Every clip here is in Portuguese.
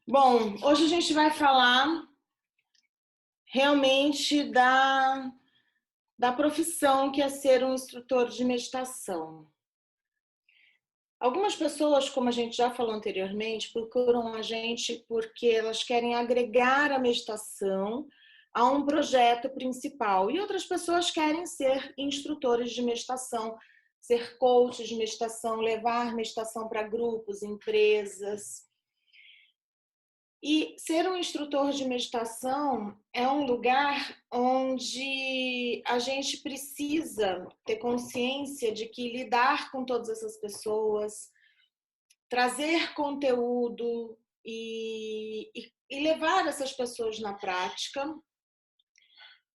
Bom, hoje a gente vai falar realmente da profissão que é ser um instrutor de meditação. Algumas pessoas, como a gente já falou anteriormente, procuram a gente porque elas querem agregar a meditação a um projeto principal. E outras pessoas querem ser instrutores de meditação, ser coaches de meditação, levar meditação para grupos, empresas. E ser um instrutor de meditação é um lugar onde a gente precisa ter consciência de que lidar com todas essas pessoas, trazer conteúdo e levar essas pessoas na prática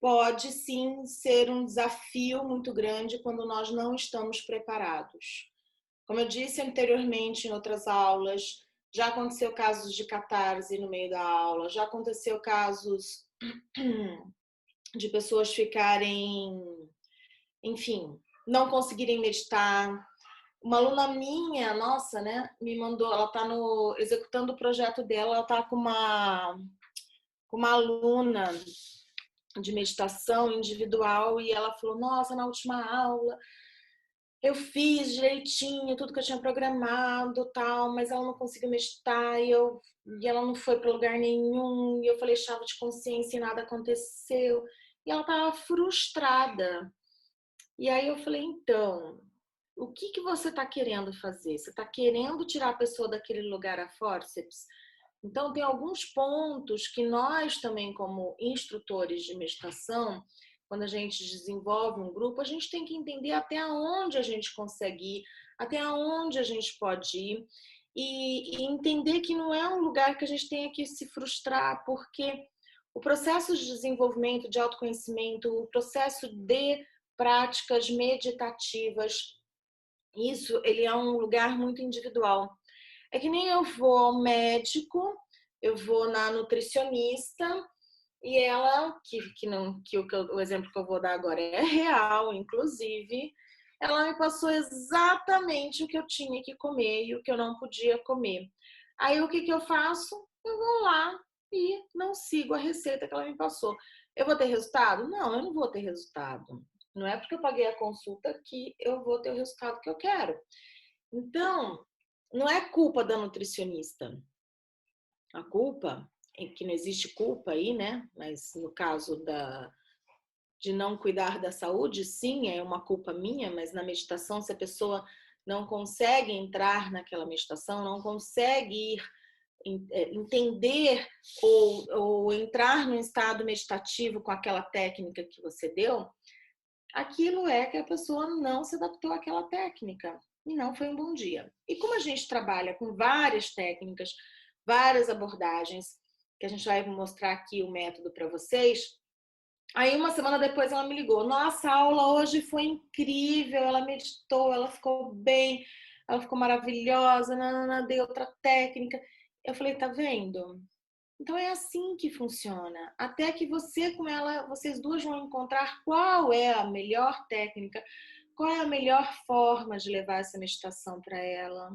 pode sim ser um desafio muito grande quando nós não estamos preparados. Como eu disse anteriormente em outras aulas, já aconteceu casos de catarse no meio da aula, já aconteceu casos de pessoas ficarem, enfim, não conseguirem meditar. Uma aluna minha, nossa, né, me mandou, ela está executando o projeto dela, ela está com uma aluna de meditação individual e ela falou, nossa, na última aula eu fiz direitinho tudo que eu tinha programado, tal, mas ela não conseguiu meditar e ela não foi para lugar nenhum. E eu falei chave de consciência e nada aconteceu. E ela estava frustrada. E aí eu falei, então, o que você está querendo fazer? Você está querendo tirar a pessoa daquele lugar a fórceps? Então, tem alguns pontos que nós também, como instrutores de meditação, quando a gente desenvolve um grupo, a gente tem que entender até onde a gente consegue ir, até onde a gente pode ir, e entender que não é um lugar que a gente tenha que se frustrar, porque o processo de desenvolvimento, de autoconhecimento, o processo de práticas meditativas, isso ele é um lugar muito individual. É que nem eu vou ao médico, eu vou na nutricionista e ela, que não, o exemplo que eu vou dar agora é real, inclusive, ela me passou exatamente o que eu tinha que comer e o que eu não podia comer. Aí o que eu faço? Eu vou lá e não sigo a receita que ela me passou. Eu vou ter resultado? Não, eu não vou ter resultado. Não é porque eu paguei a consulta que eu vou ter o resultado que eu quero. Então, não é culpa da nutricionista. A culpa, é que não existe culpa aí, né? Mas no caso de não cuidar da saúde, sim, é uma culpa minha, mas na meditação, se a pessoa não consegue entrar naquela meditação, não consegue ir entender ou entrar num estado meditativo com aquela técnica que você deu, aquilo é que a pessoa não se adaptou àquela técnica e não foi um bom dia. E como a gente trabalha com várias técnicas, várias abordagens, que a gente vai mostrar aqui o método para vocês, aí uma semana depois ela me ligou, nossa, a aula hoje foi incrível, ela meditou, ela ficou bem, ela ficou maravilhosa, dei outra técnica. Eu falei, tá vendo? Então é assim que funciona. Até que você com ela, vocês duas vão encontrar qual é a melhor técnica, qual é a melhor forma de levar essa meditação para ela.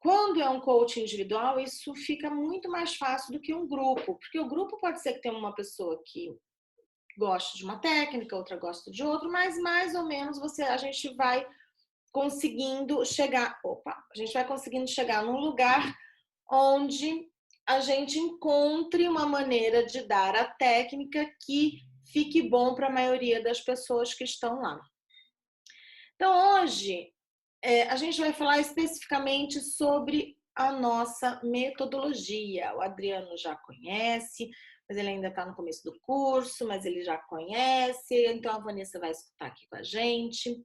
Quando é um coaching individual, isso fica muito mais fácil do que um grupo, porque o grupo pode ser que tenha uma pessoa que goste de uma técnica, outra gosta de outra, mas mais ou menos a gente vai conseguindo chegar, a gente vai conseguindo chegar num lugar onde a gente encontre uma maneira de dar a técnica que fique bom para a maioria das pessoas que estão lá. Então, hoje, a gente vai falar especificamente sobre a nossa metodologia. O Adriano já conhece, mas ele ainda está no começo do curso, mas ele já conhece, então a Vanessa vai escutar aqui com a gente.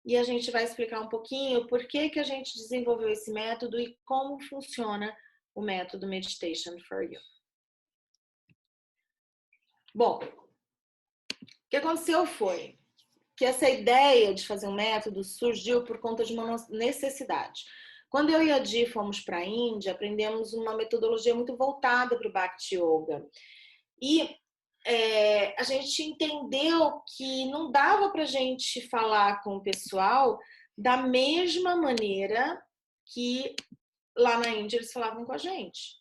E a gente vai explicar um pouquinho por que a gente desenvolveu esse método e como funciona o método Meditation for You. Bom, o que aconteceu foi que essa ideia de fazer um método surgiu por conta de uma necessidade. Quando eu e a Di fomos para a Índia, aprendemos uma metodologia muito voltada para o Bhakti Yoga. E a gente entendeu que não dava para a gente falar com o pessoal da mesma maneira que lá na Índia eles falavam com a gente,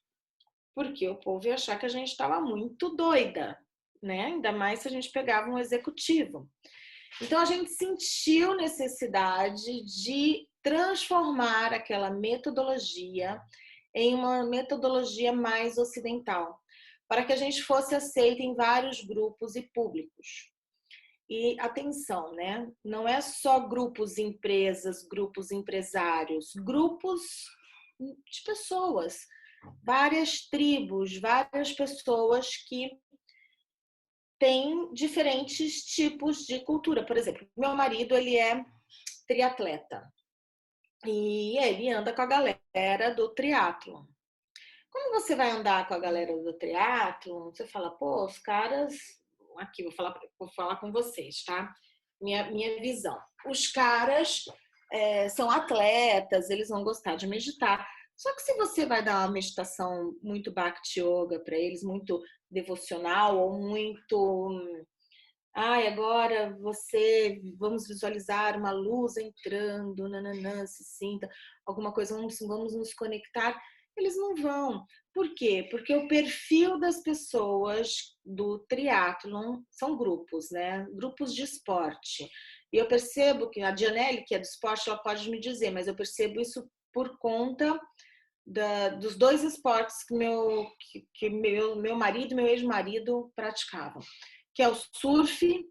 porque o povo ia achar que a gente estava muito doida, né? Ainda mais se a gente pegava um executivo. Então a gente sentiu necessidade de transformar aquela metodologia em uma metodologia mais ocidental, para que a gente fosse aceita em vários grupos e públicos. E atenção, né? Não é só grupos empresas, grupos empresários, grupos de pessoas, várias tribos, várias pessoas que têm diferentes tipos de cultura. Por exemplo, meu marido, ele é triatleta e ele anda com a galera do triatlo. Quando você vai andar com a galera do triatlo, você fala, pô, os caras... Aqui, vou falar com vocês, tá? Minha visão. Os caras são atletas, eles vão gostar de meditar. Só que se você vai dar uma meditação muito Bhakti Yoga para eles, muito devocional ou muito... Ai, agora vamos visualizar uma luz entrando, nananã, se sinta, alguma coisa, vamos nos conectar. Eles não vão. Por quê? Porque o perfil das pessoas do triatlon são grupos, né? Grupos de esporte. E eu percebo que a Dianelli, que é do esporte, ela pode me dizer, mas eu percebo isso por conta dos dois esportes que meu marido e meu ex-marido praticavam, que é o surf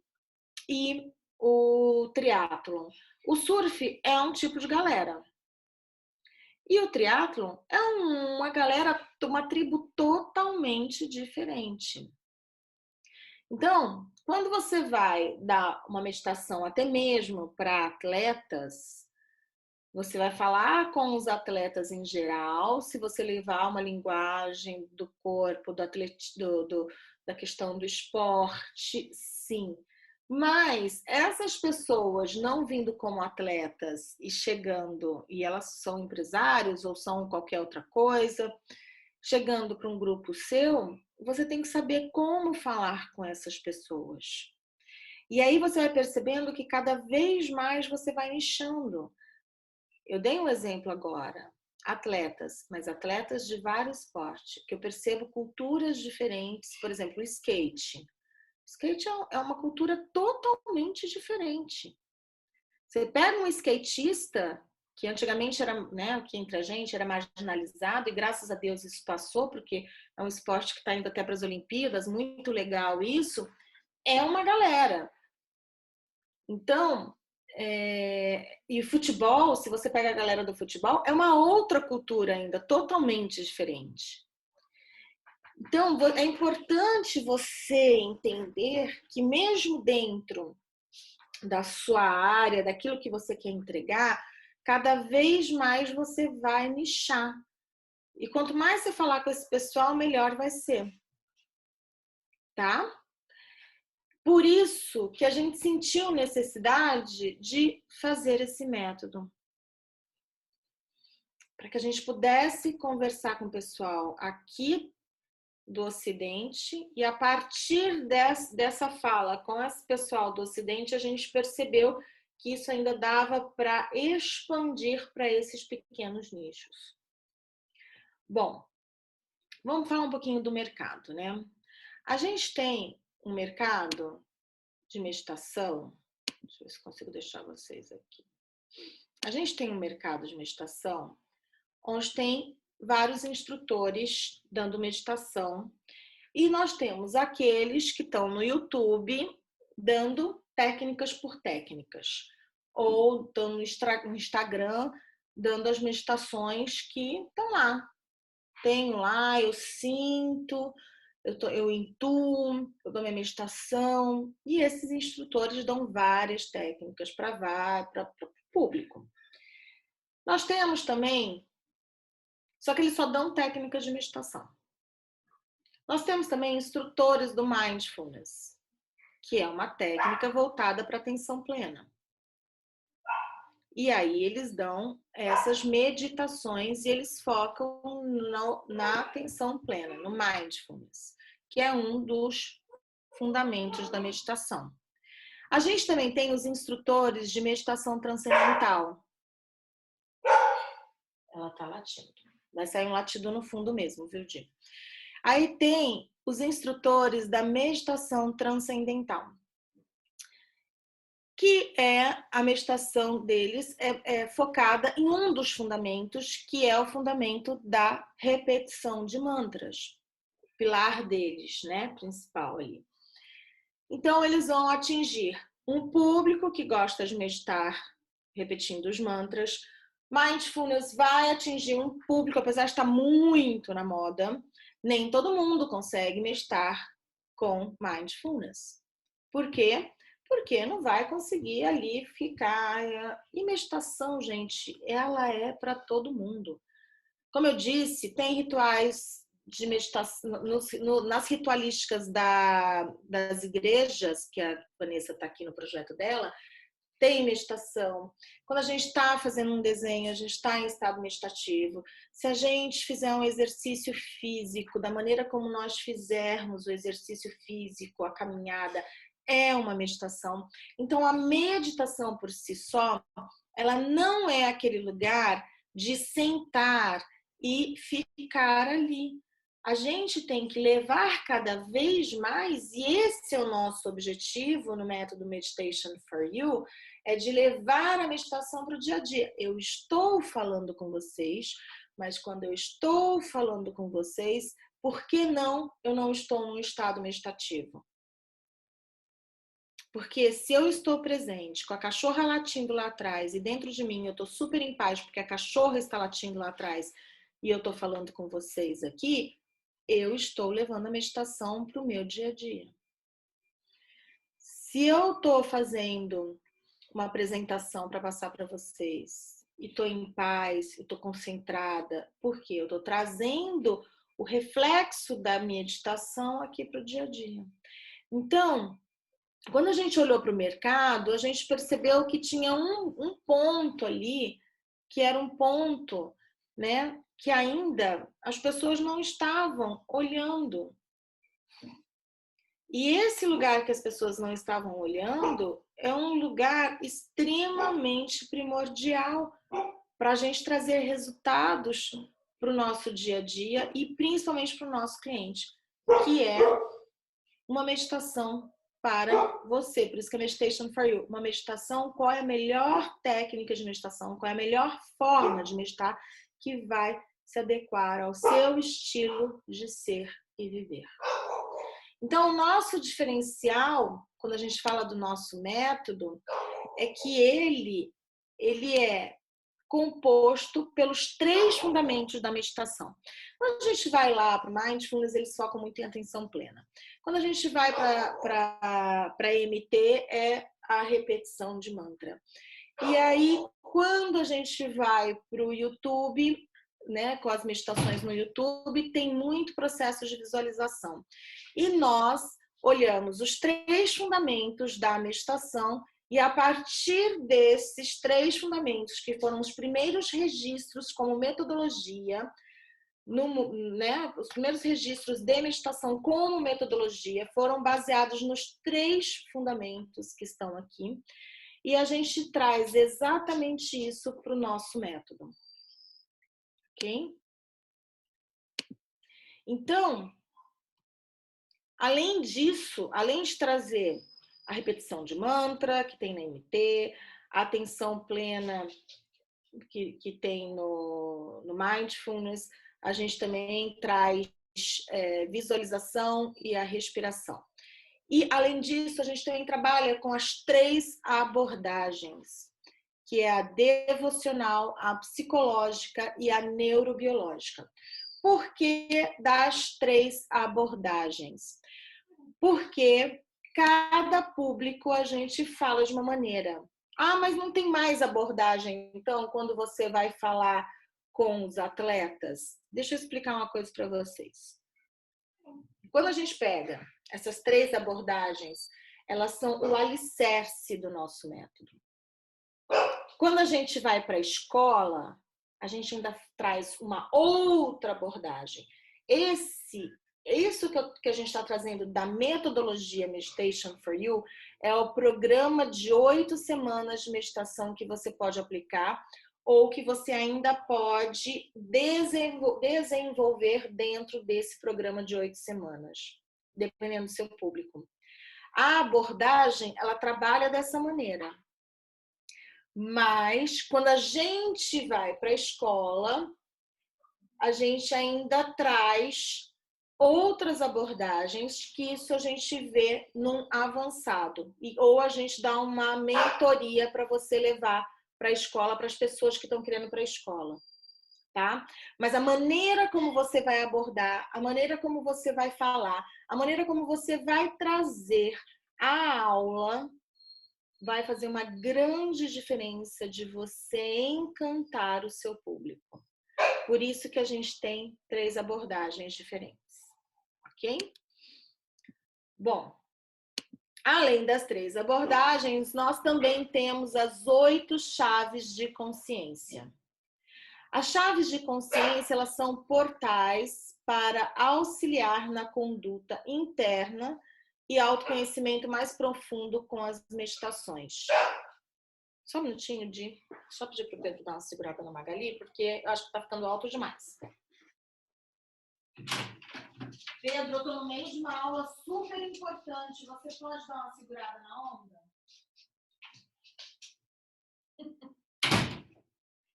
e o triatlon. O surf é um tipo de galera. E o triatlon é uma galera, uma tribo totalmente diferente. Então, quando você vai dar uma meditação até mesmo para atletas, você vai falar com os atletas em geral, se você levar uma linguagem do corpo, da questão do esporte, sim. Mas essas pessoas não vindo como atletas e chegando, e elas são empresários ou são qualquer outra coisa, chegando para um grupo seu, você tem que saber como falar com essas pessoas. E aí você vai percebendo que cada vez mais você vai nichando. Eu dei um exemplo agora, atletas, mas atletas de vários esportes, que eu percebo culturas diferentes, por exemplo, o skate. O skate é uma cultura totalmente diferente. Você pega um skatista, que antigamente era, né, aqui entre a gente, era marginalizado, e graças a Deus isso passou, porque é um esporte que está indo até para as Olimpíadas, muito legal isso, é uma galera. Então, e futebol, se você pega a galera do futebol, é uma outra cultura ainda, totalmente diferente. Então, é importante você entender que mesmo dentro da sua área, daquilo que você quer entregar, cada vez mais você vai nichar. E quanto mais você falar com esse pessoal, melhor vai ser. Tá? Por isso que a gente sentiu necessidade de fazer esse método. Para que a gente pudesse conversar com o pessoal aqui do Ocidente e a partir dessa fala com esse pessoal do Ocidente, a gente percebeu que isso ainda dava para expandir para esses pequenos nichos. Bom, vamos falar um pouquinho do mercado, né? A gente tem um mercado de meditação, deixa eu ver se consigo deixar vocês aqui. A gente tem um mercado de meditação onde tem vários instrutores dando meditação e nós temos aqueles que estão no YouTube dando técnicas por técnicas ou estão no Instagram dando as meditações que estão lá. Tenho lá, eu sinto, eu intuo, eu dou minha meditação e esses instrutores dão várias técnicas para o público. Nós temos também, só que eles só dão técnicas de meditação. Nós temos também instrutores do Mindfulness, que é uma técnica voltada para atenção plena. E aí eles dão essas meditações e eles focam na atenção plena, no Mindfulness, que é um dos fundamentos da meditação. A gente também tem os instrutores de meditação transcendental. Ela tá latindo. Vai sair um latido no fundo mesmo, viu, Di? Aí tem os instrutores da meditação transcendental, que é a meditação deles é focada em um dos fundamentos, que é o fundamento da repetição de mantras, o pilar deles, né, principal ali. Então, eles vão atingir um público que gosta de meditar, repetindo os mantras. Mindfulness vai atingir um público, apesar de estar muito na moda, nem todo mundo consegue meditar com mindfulness. Por quê? Porque não vai conseguir ali ficar. E meditação, gente, ela é para todo mundo. Como eu disse, tem rituais de meditação nas ritualísticas das igrejas, que a Vanessa está aqui no projeto dela, tem meditação. Quando a gente está fazendo um desenho, a gente está em estado meditativo. Se a gente fizer um exercício físico, da maneira como nós fizermos o exercício físico, a caminhada, é uma meditação. Então, a meditação por si só, ela não é aquele lugar de sentar e ficar ali. A gente tem que levar cada vez mais, e esse é o nosso objetivo no método Meditation for You, é de levar a meditação para o dia a dia. Eu estou falando com vocês, mas quando eu estou falando com vocês, por que não eu não estou num estado meditativo? Porque se eu estou presente com a cachorra latindo lá atrás e dentro de mim eu estou super em paz porque a cachorra está latindo lá atrás e eu estou falando com vocês aqui, eu estou levando a meditação para o meu dia a dia. Se eu estou fazendo uma apresentação para passar para vocês e estou em paz, estou concentrada, porque eu estou trazendo o reflexo da meditação aqui para o dia a dia. Então, quando a gente olhou para o mercado, a gente percebeu que tinha um ponto ali, que era um ponto, né, que ainda as pessoas não estavam olhando. E esse lugar que as pessoas não estavam olhando é um lugar extremamente primordial para a gente trazer resultados para o nosso dia a dia e principalmente para o nosso cliente, que é uma meditação para você. Por isso que é Meditation for You. Uma meditação, qual é a melhor técnica de meditação, qual é a melhor forma de meditar que vai se adequar ao seu estilo de ser e viver. Então, o nosso diferencial, quando a gente fala do nosso método, é que ele é composto pelos 3 fundamentos da meditação. Quando a gente vai lá para o Mindfulness, eles focam muito em atenção plena. Quando a gente vai para MT, é a repetição de mantra. E aí, quando a gente vai para o YouTube, né, com as meditações no YouTube, tem muito processo de visualização. E nós olhamos os 3 fundamentos da meditação e a partir desses 3 fundamentos, que foram os primeiros registros como metodologia, né, os primeiros registros de meditação como metodologia foram baseados nos 3 fundamentos que estão aqui. E a gente traz exatamente isso para o nosso método. Ok? Então, além disso, além de trazer a repetição de mantra, que tem na MT, a atenção plena, que tem no Mindfulness, a gente também traz visualização e a respiração. E, além disso, a gente também trabalha com as 3 abordagens, que é a devocional, a psicológica e a neurobiológica. Por que das 3 abordagens? Porque cada público a gente fala de uma maneira. Ah, mas não tem mais abordagem, então, quando você vai falar com os atletas? Deixa eu explicar uma coisa para vocês. Quando a gente pega essas 3 abordagens, elas são o alicerce do nosso método. Quando a gente vai para a escola, a gente ainda traz uma outra abordagem. Isso que a gente está trazendo da metodologia Meditation for You é o programa de 8 semanas de meditação que você pode aplicar, ou que você ainda pode desenvolver dentro desse programa de 8 semanas, dependendo do seu público. A abordagem, ela trabalha dessa maneira. Mas, quando a gente vai para a escola, a gente ainda traz outras abordagens, que isso a gente vê num avançado. Ou a gente dá uma mentoria para você levar para a escola, para as pessoas que estão querendo para a escola. Tá? Mas a maneira como você vai abordar, a maneira como você vai falar, a maneira como você vai trazer a aula vai fazer uma grande diferença de você encantar o seu público. Por isso que a gente tem 3 abordagens diferentes, ok? Bom, além das 3 abordagens, nós também temos as 8 chaves de consciência. As chaves de consciência, elas são portais para auxiliar na conduta interna e autoconhecimento mais profundo com as meditações. Só um minutinho, Di. Só pedir para o Pedro dar uma segurada na Magali, porque eu acho que está ficando alto demais. Pedro, eu estou no meio de uma aula super importante. Você pode dar uma segurada na onda?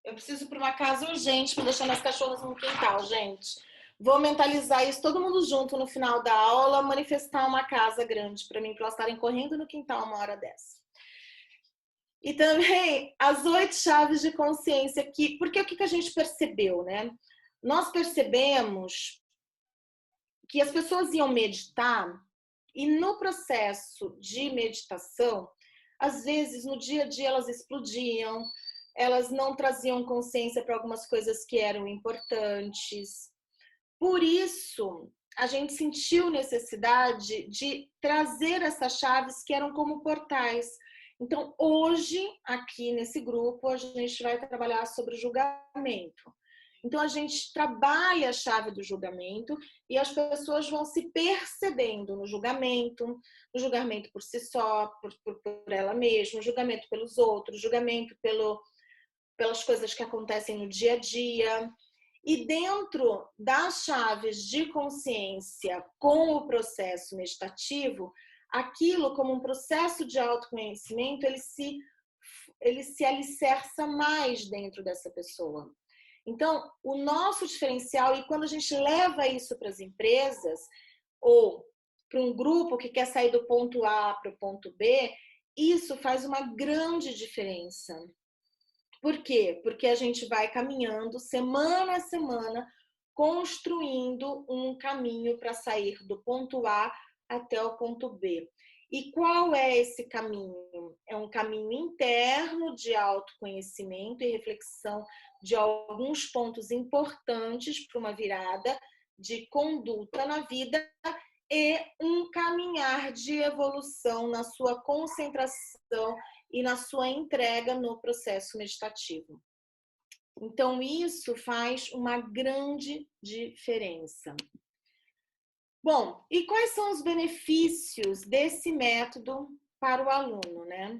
Eu preciso para uma casa urgente para deixar minhas cachorras no quintal, gente. Vou mentalizar isso todo mundo junto no final da aula, manifestar uma casa grande para mim, para elas estarem correndo no quintal uma hora dessa. E também as 8 chaves de consciência aqui, porque o que a gente percebeu, né? Nós percebemos que as pessoas iam meditar e no processo de meditação, às vezes no dia a dia elas explodiam, elas não traziam consciência para algumas coisas que eram importantes. Por isso, a gente sentiu necessidade de trazer essas chaves que eram como portais. Então, hoje, aqui nesse grupo, a gente vai trabalhar sobre o julgamento. Então, a gente trabalha a chave do julgamento e as pessoas vão se percebendo no julgamento por si só, por ela mesma, julgamento pelos outros, julgamento pelas coisas que acontecem no dia a dia. E dentro das chaves de consciência com o processo meditativo, aquilo como um processo de autoconhecimento, ele se alicerça mais dentro dessa pessoa. Então, o nosso diferencial, e quando a gente leva isso para as empresas, ou para um grupo que quer sair do ponto A para o ponto B, isso faz uma grande diferença. Por quê? Porque a gente vai caminhando semana a semana, construindo um caminho para sair do ponto A até o ponto B. E qual é esse caminho? É um caminho interno de autoconhecimento e reflexão de alguns pontos importantes para uma virada de conduta na vida e um caminhar de evolução na sua concentração e na sua entrega no processo meditativo. Então, isso faz uma grande diferença. Bom, e quais são os benefícios desse método para o aluno, né?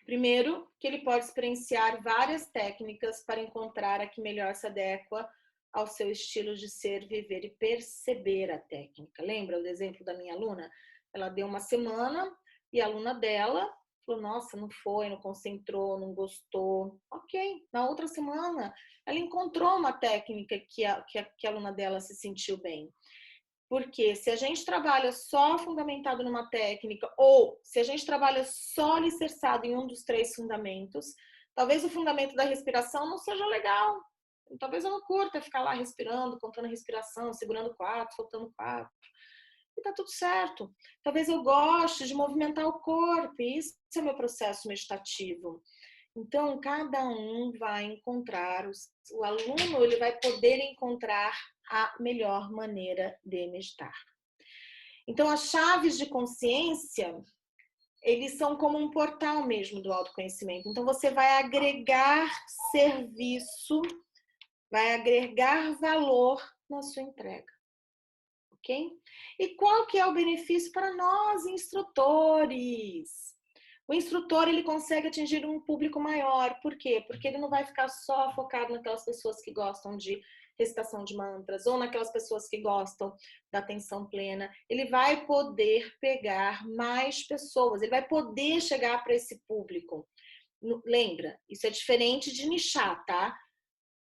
Primeiro, que ele pode experienciar várias técnicas para encontrar a que melhor se adequa ao seu estilo de ser, viver e perceber a técnica. Lembra do exemplo da minha aluna? Ela deu uma semana e a aluna dela falou, nossa, não foi, não concentrou, não gostou. Ok, na outra semana ela encontrou uma técnica que a aluna dela se sentiu bem. Porque se a gente trabalha só fundamentado numa técnica, ou se a gente trabalha só alicerçado em um dos 3 fundamentos, talvez o fundamento da respiração não seja legal. Talvez eu não curta ficar lá respirando, contando a respiração, segurando 4, soltando 4. E tá tudo certo. Talvez eu goste de movimentar o corpo, e isso é o meu processo meditativo. Então, cada um vai encontrar, o aluno ele vai poder encontrar a melhor maneira de meditar. Então, as chaves de consciência, eles são como um portal mesmo do autoconhecimento. Então, você vai agregar serviço, vai agregar valor na sua entrega. Ok? E qual que é o benefício para nós, instrutores? O instrutor, ele consegue atingir um público maior. Por quê? Porque ele não vai ficar só focado naquelas pessoas que gostam de recitação de mantras ou naquelas pessoas que gostam da atenção plena. Ele vai poder pegar mais pessoas, ele vai poder chegar para esse público. Lembra, isso é diferente de nichar, tá?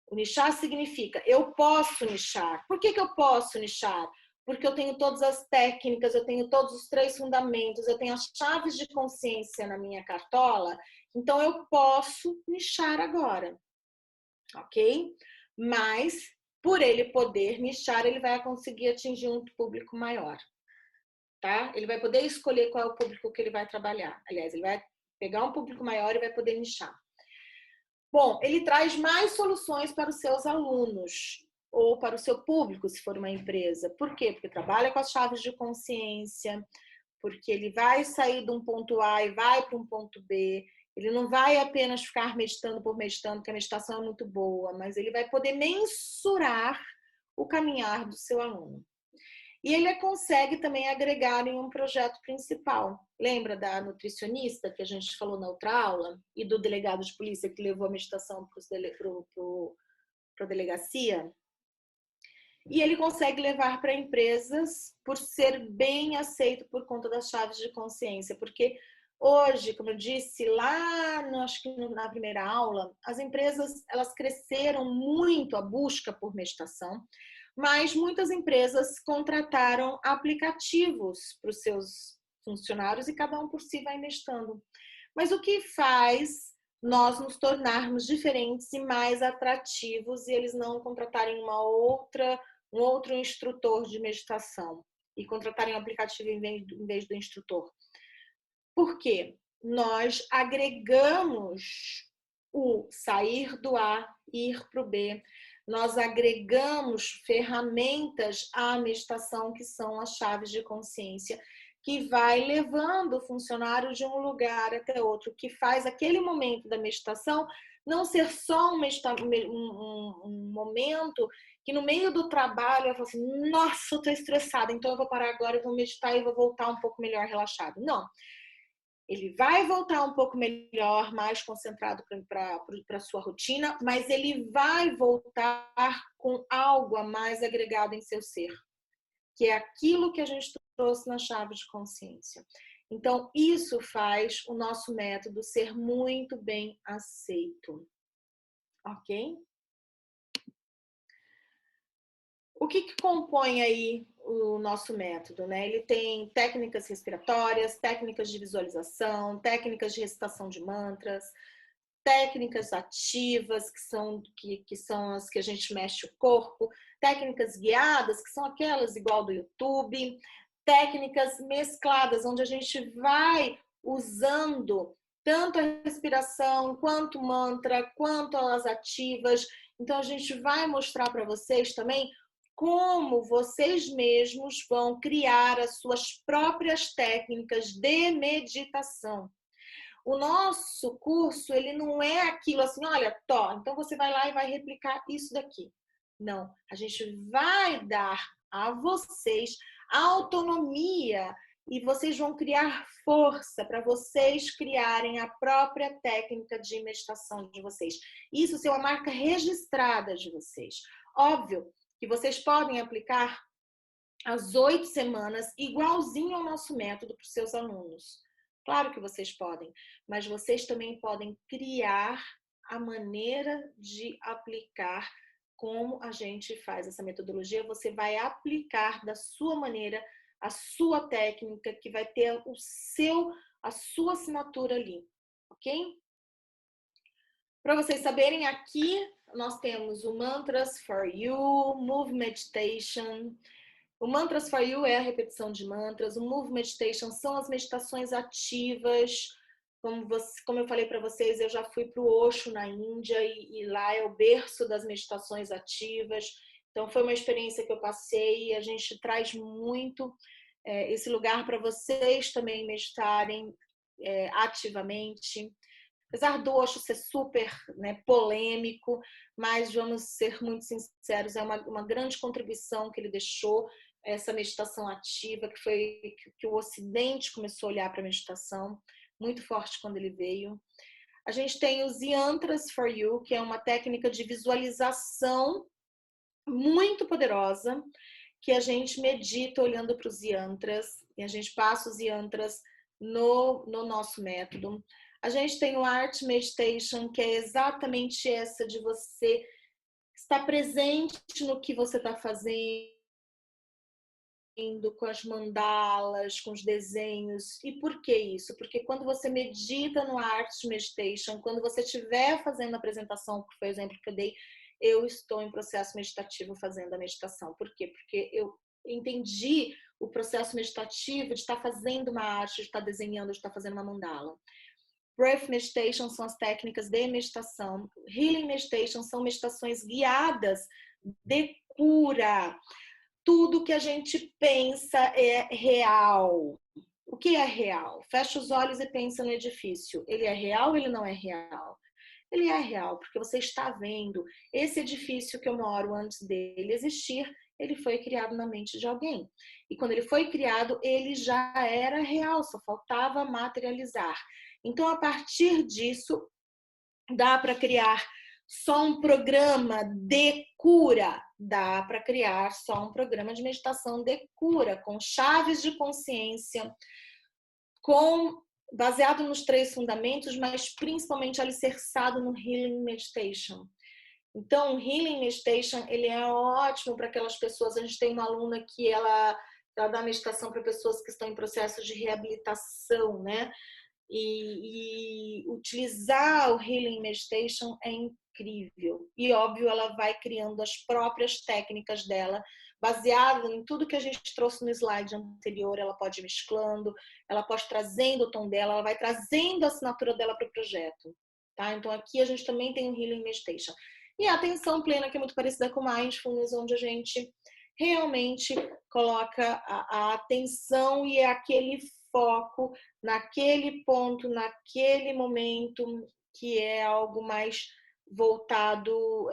O nichar significa eu posso nichar. Por que eu posso nichar? Porque eu tenho todas as técnicas, eu tenho todos os 3 fundamentos, eu tenho as chaves de consciência na minha cartola, então eu posso nichar agora, ok? Mas, por ele poder nichar, ele vai conseguir atingir um público maior, tá? Ele vai poder escolher qual é o público que ele vai trabalhar. Aliás, ele vai pegar um público maior e vai poder nichar. Bom, ele traz mais soluções para os seus alunos ou para o seu público, se for uma empresa. Por quê? Porque trabalha com as chaves de consciência, porque ele vai sair de um ponto A e vai para um ponto B. Ele não vai apenas ficar meditando por meditando, porque a meditação é muito boa, mas ele vai poder mensurar o caminhar do seu aluno. E ele consegue também agregar em um projeto principal. Lembra da nutricionista que a gente falou na outra aula? E do delegado de polícia que levou a meditação para a delegacia? E ele consegue levar para empresas por ser bem aceito por conta das chaves de consciência. Porque hoje, como eu disse lá, acho que na primeira aula, as empresas elas cresceram muito a busca por meditação, mas muitas empresas contrataram aplicativos para os seus funcionários e cada um por si vai meditando. Mas o que faz nós nos tornarmos diferentes e mais atrativos e eles não contratarem um outro instrutor de meditação e contratarem um aplicativo em vez do instrutor? Por quê? Nós agregamos o sair do A, ir para o B. Nós agregamos ferramentas à meditação, que são as chaves de consciência, que vai levando o funcionário de um lugar até outro, que faz aquele momento da meditação não ser só um momento que no meio do trabalho eu falo assim, nossa, eu estou estressada, então eu vou parar agora, eu vou meditar e vou voltar um pouco melhor relaxado. Não. Ele vai voltar um pouco melhor, mais concentrado para a sua rotina, mas ele vai voltar com algo a mais agregado em seu ser, que é aquilo que a gente trouxe na chave de consciência. Então, isso faz o nosso método ser muito bem aceito. Ok? O que compõe aí o nosso método, né? Ele tem técnicas respiratórias, técnicas de visualização, técnicas de recitação de mantras, técnicas ativas, que são as que a gente mexe o corpo, técnicas guiadas, que são aquelas igual do YouTube, técnicas mescladas, onde a gente vai usando tanto a respiração, quanto o mantra, quanto as ativas. Então, a gente vai mostrar para vocês também como vocês mesmos vão criar as suas próprias técnicas de meditação. O nosso curso, ele não é aquilo assim, olha, então você vai lá e vai replicar isso daqui. Não, a gente vai dar a vocês autonomia e vocês vão criar força para vocês criarem a própria técnica de meditação de vocês. Isso é uma marca registrada de vocês. Óbvio que vocês podem aplicar as 8 semanas igualzinho ao nosso método para os seus alunos. Claro que vocês podem, mas vocês também podem criar a maneira de aplicar como a gente faz essa metodologia. Você vai aplicar da sua maneira a sua técnica, que vai ter a sua assinatura ali, ok? Para vocês saberem, aqui nós temos o Mantras for You, Move Meditation. O Mantras for You é a repetição de mantras, o Move Meditation são as meditações ativas. Como eu falei para vocês, eu já fui para o Osho na Índia e lá é o berço das meditações ativas. Então foi uma experiência que eu passei e a gente traz muito esse lugar para vocês também meditarem ativamente. Apesar do Osho ser super polêmico, mas vamos ser muito sinceros, é uma grande contribuição que ele deixou, essa meditação ativa, que foi que o Ocidente começou a olhar para a meditação. muito forte quando ele veio. A gente tem os Yantras for You, que é uma técnica de visualização muito poderosa, que a gente medita olhando para os yantras, e a gente passa os yantras no nosso método. A gente tem o Art Meditation, que é exatamente essa de você estar presente no que você está fazendo, com as mandalas, com os desenhos. E por que isso? Porque quando você medita no Art Meditation, quando você estiver fazendo a apresentação, que foi o exemplo que eu dei, eu estou em processo meditativo fazendo a meditação. Por quê? Porque eu entendi o processo meditativo de estar fazendo uma arte, de estar desenhando, de estar fazendo uma mandala. Breath Meditation são as técnicas de meditação. Healing Meditation são meditações guiadas de cura. Tudo que a gente pensa é real. O que é real? Fecha os olhos e pensa no edifício. Ele é real ou ele não é real? Ele é real, porque você está vendo esse edifício que eu moro antes dele existir, ele foi criado na mente de alguém. E quando ele foi criado, ele já era real, só faltava materializar. Então, a partir disso, dá para criar só um programa de cura, dá para criar só um programa de meditação de cura, com chaves de consciência, baseado nos 3 fundamentos, mas principalmente alicerçado no Healing Meditation. Então, o Healing Meditation, ele é ótimo para aquelas pessoas. A gente tem uma aluna que ela dá meditação para pessoas que estão em processo de reabilitação, né? E utilizar o Healing Meditation é incrível. E, óbvio, ela vai criando as próprias técnicas dela, baseada em tudo que a gente trouxe no slide anterior. Ela pode ir mesclando, ela pode trazendo o tom dela, ela vai trazendo a assinatura dela para o projeto. Tá? Então, aqui a gente também tem o Healing Meditation. E a atenção plena, que é muito parecida com o Mindfulness, onde a gente realmente coloca a atenção e é aquele foco naquele ponto, naquele momento, que é algo mais voltado,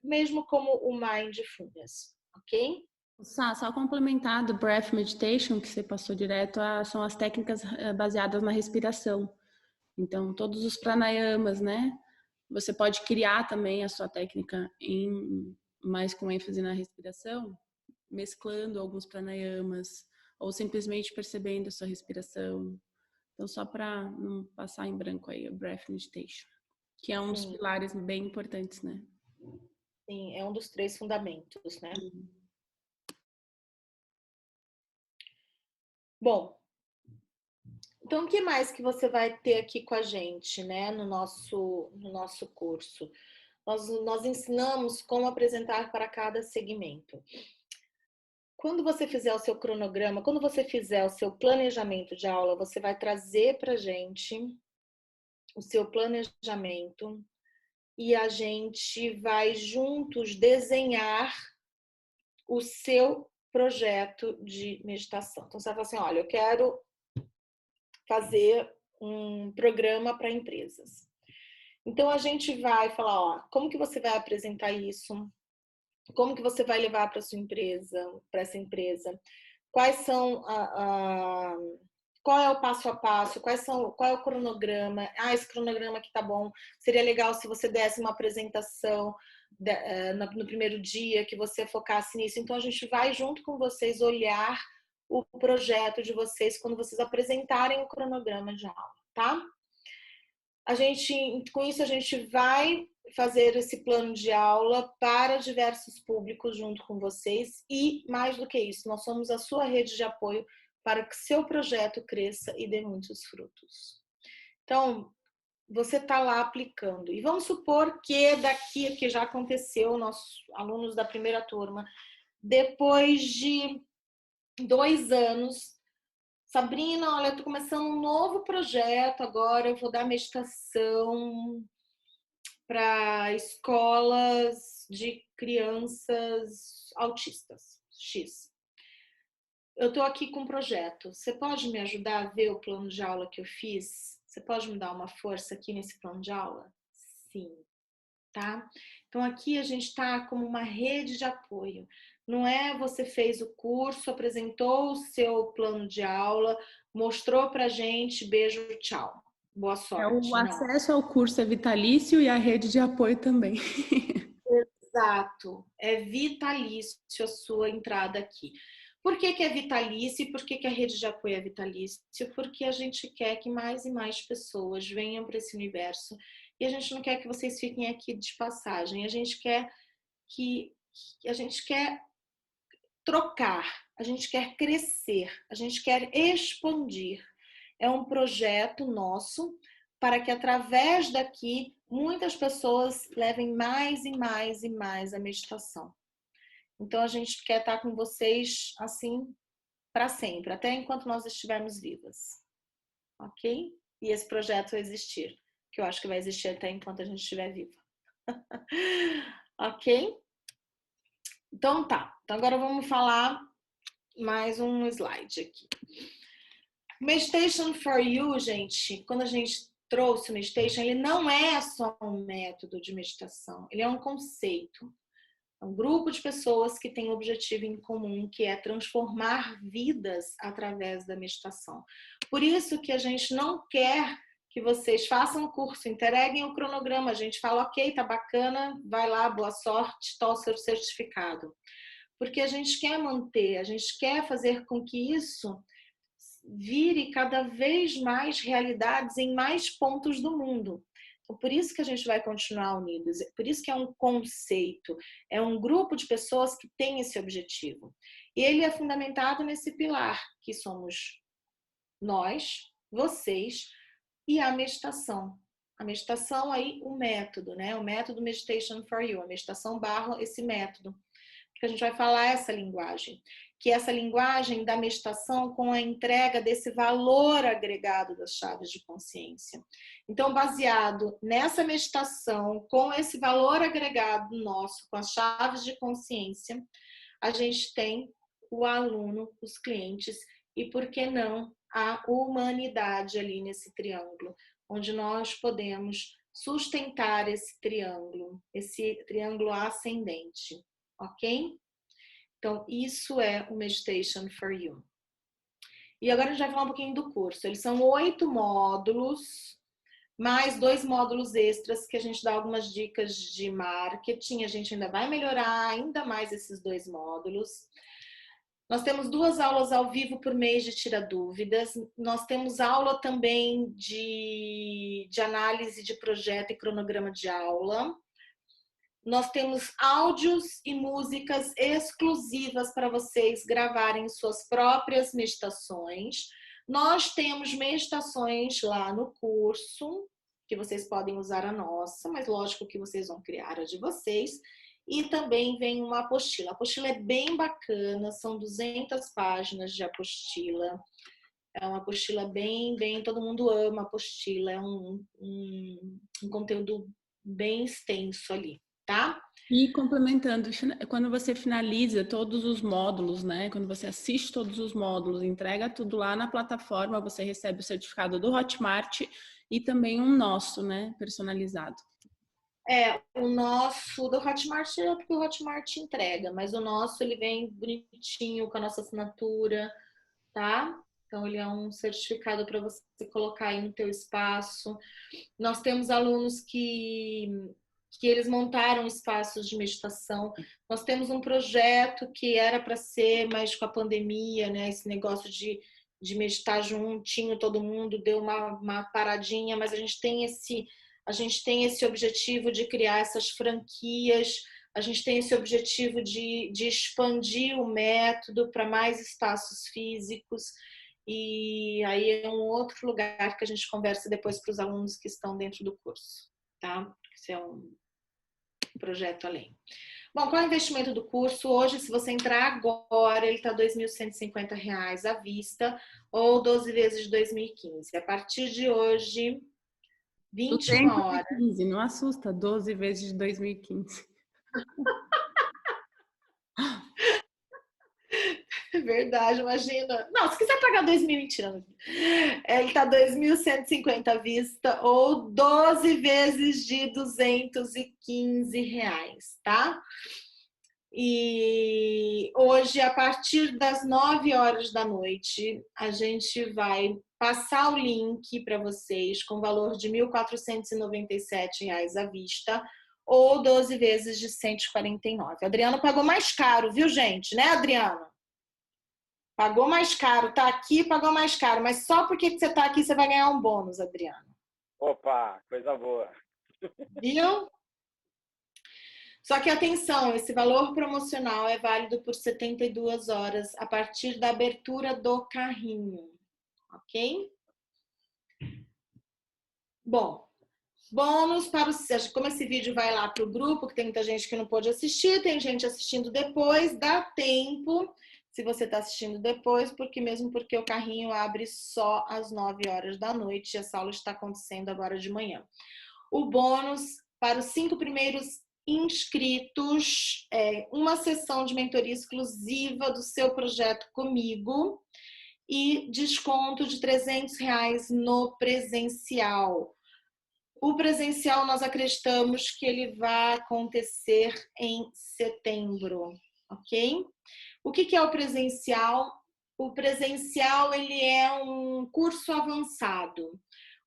mesmo como o Mindfulness, ok? Só complementar do Breath Meditation, que você passou direto, são as técnicas baseadas na respiração. Então, todos os pranayamas, né? Você pode criar também a sua técnica mais com ênfase na respiração, mesclando alguns pranayamas, ou simplesmente percebendo a sua respiração. Então, só para não passar em branco aí, o Breath Meditation, que é um dos pilares bem importantes, né? Sim, é um dos 3 fundamentos, né? Bom, então o que mais que você vai ter aqui com a gente, né, no nosso curso? Nós ensinamos como apresentar para cada segmento. Quando você fizer o seu cronograma, quando você fizer o seu planejamento de aula, você vai trazer para a gente o seu planejamento e a gente vai juntos desenhar o seu projeto de meditação. Então, você vai falar assim, olha, eu quero fazer um programa para empresas. Então, a gente vai falar, ó, como que você vai apresentar isso? Como que você vai levar para sua empresa, para essa empresa? Quais são qual é o passo a passo? Qual é o cronograma? Ah, esse cronograma aqui tá bom. Seria legal se você desse uma apresentação no primeiro dia, que você focasse nisso. Então, a gente vai junto com vocês olhar o projeto de vocês quando vocês apresentarem o cronograma de aula, tá? Com isso, a gente vai fazer esse plano de aula para diversos públicos junto com vocês e, mais do que isso, nós somos a sua rede de apoio para que seu projeto cresça e dê muitos frutos. Então, você está lá aplicando. E vamos supor que daqui, que já aconteceu, nossos alunos da primeira turma, depois de 2 anos, Sabrina, olha, eu tô começando um novo projeto agora, eu vou dar meditação para escolas de crianças autistas, X. Eu tô aqui com um projeto. Você pode me ajudar a ver o plano de aula que eu fiz? Você pode me dar uma força aqui nesse plano de aula? Sim. tá? Então aqui a gente está como uma rede de apoio. Não é você fez o curso, apresentou o seu plano de aula, mostrou pra gente, beijo, tchau. Boa O sorte. Não. acesso ao curso é vitalício e a rede de apoio também. Exato. É vitalício a sua entrada aqui. Por que que é vitalício e por que que a rede de apoio é vitalício? Porque a gente quer que mais e mais pessoas venham para esse universo e a gente não quer que vocês fiquem aqui de passagem. A gente quer que a gente quer trocar, a gente quer crescer, a gente quer expandir. É um projeto nosso para que através daqui muitas pessoas levem mais e mais e mais a meditação. Então a gente quer estar com vocês assim para sempre, até enquanto nós estivermos vivas, ok? E esse projeto vai existir, que eu acho que vai existir até enquanto a gente estiver viva, ok? Então tá. Então agora vamos falar mais um slide aqui. Meditation for You, gente, quando a gente trouxe o Meditation, ele não é só um método de meditação, ele é um conceito. É um grupo de pessoas que tem um objetivo em comum, que é transformar vidas através da meditação. Por isso que a gente não quer que vocês façam o curso, entreguem o cronograma, a gente fala, ok, tá bacana, vai lá, boa sorte, tá o seu certificado. Porque a gente quer manter, a gente quer fazer com que isso vire cada vez mais realidades em mais pontos do mundo. Então, por isso que a gente vai continuar unidos, por isso que é um conceito, é um grupo de pessoas que tem esse objetivo. E ele é fundamentado nesse pilar, que somos nós, vocês e a meditação. A meditação aí, o método, né? O método Meditation for You, a meditação barra esse método. Porque a gente vai falar essa linguagem, que é essa linguagem da meditação com a entrega desse valor agregado das chaves de consciência. Então, baseado nessa meditação, com esse valor agregado nosso, com as chaves de consciência, a gente tem o aluno, os clientes e, por que não, a humanidade ali nesse triângulo, onde nós podemos sustentar esse triângulo ascendente, ok? Então, isso é o Meditation for You. E agora a gente vai falar um pouquinho do curso. Eles são 8 módulos, mais 2 módulos extras que a gente dá algumas dicas de marketing. A gente ainda vai melhorar ainda mais esses 2 módulos. Nós temos 2 aulas ao vivo por mês de Tira Dúvidas. Nós temos aula também de análise de projeto e cronograma de aula. Nós temos áudios e músicas exclusivas para vocês gravarem suas próprias meditações. Nós temos meditações lá no curso, que vocês podem usar a nossa, mas lógico que vocês vão criar a de vocês. E também vem uma apostila. A apostila é bem bacana, são 200 páginas de apostila. É uma apostila bem, todo mundo ama a apostila. É um conteúdo bem extenso ali. Tá? E complementando, quando você finaliza todos os módulos, né? Quando você assiste todos os módulos, entrega tudo lá na plataforma, você recebe o certificado do Hotmart e também um nosso, né? Personalizado. O nosso do Hotmart é porque o Hotmart entrega, mas o nosso ele vem bonitinho com a nossa assinatura, tá? Então ele é um certificado para você colocar aí no teu espaço. Nós temos alunos que eles montaram espaços de meditação. Nós temos um projeto que era para ser, mas com a pandemia, né, esse negócio de meditar juntinho, todo mundo deu uma paradinha, mas a gente tem esse objetivo de criar essas franquias, a gente tem esse objetivo de expandir o método para mais espaços físicos. E aí é um outro lugar que a gente conversa depois para os alunos que estão dentro do curso, tá? Isso é um projeto além. Bom, qual é o investimento do curso? Hoje, se você entrar agora, ele está R$ 2.150 à vista ou 12 vezes de 2015. A partir de hoje, 21 horas. 215, não assusta, 12 vezes de 2015. verdade, imagina. Não, se quiser pagar 2.000, mentira. Ele tá 2.150 à vista ou 12 vezes de R$ 215, tá? E hoje, a partir das 9 horas da noite, a gente vai passar o link para vocês com valor de R$ 1.497 à vista ou 12 vezes de 149. Adriano pagou mais caro, viu, gente? Né, Adriano? Pagou mais caro, tá aqui, pagou mais caro, mas só porque você tá aqui você vai ganhar um bônus, Adriano. Opa, coisa boa. Viu? Só que atenção, esse valor promocional é válido por 72 horas a partir da abertura do carrinho, ok? Bom, bônus para os... Como esse vídeo vai lá para o grupo, que tem muita gente que não pôde assistir, tem gente assistindo depois, dá tempo, se você está assistindo depois, porque o carrinho abre só às 9 horas da noite e essa aula está acontecendo agora de manhã. O bônus para os 5 primeiros inscritos é uma sessão de mentoria exclusiva do seu projeto comigo e desconto de R$ 300 no presencial. O presencial nós acreditamos que ele vai acontecer em setembro, ok? O que é o presencial? O presencial ele é um curso avançado,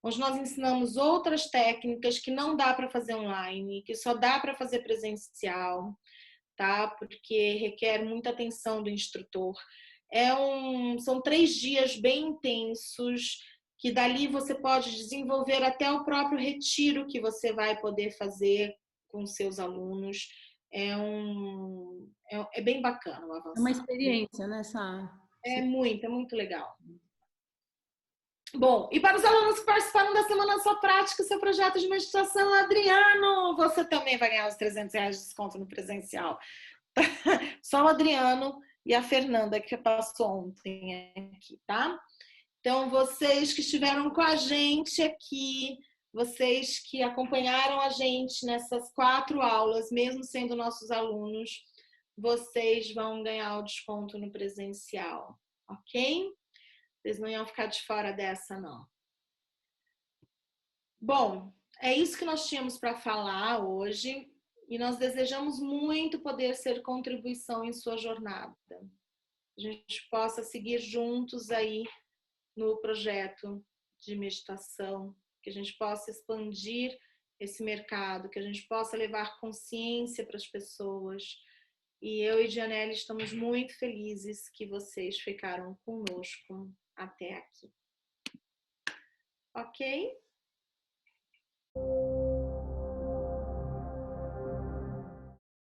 onde nós ensinamos outras técnicas que não dá para fazer online, que só dá para fazer presencial, tá? Porque requer muita atenção do instrutor. São 3 dias bem intensos, que dali você pode desenvolver até o próprio retiro que você vai poder fazer com seus alunos. É bem bacana o avançado. É uma experiência, né, Sá? É muito legal. Bom, e para os alunos que participaram da Semana Só Prática, seu projeto de meditação, Adriano, você também vai ganhar os R$ 300 de desconto no presencial. Só o Adriano e a Fernanda que passou ontem aqui, tá? Então, vocês que estiveram com a gente aqui, vocês que acompanharam a gente nessas 4 aulas, mesmo sendo nossos alunos, vocês vão ganhar o desconto no presencial, ok? Vocês não iam ficar de fora dessa, não. Bom, é isso que nós tínhamos para falar hoje e nós desejamos muito poder ser contribuição em sua jornada. A gente possa seguir juntos aí no projeto de meditação, que a gente possa expandir esse mercado, que a gente possa levar consciência para as pessoas. E eu e Janelle estamos muito felizes que vocês ficaram conosco até aqui. Ok?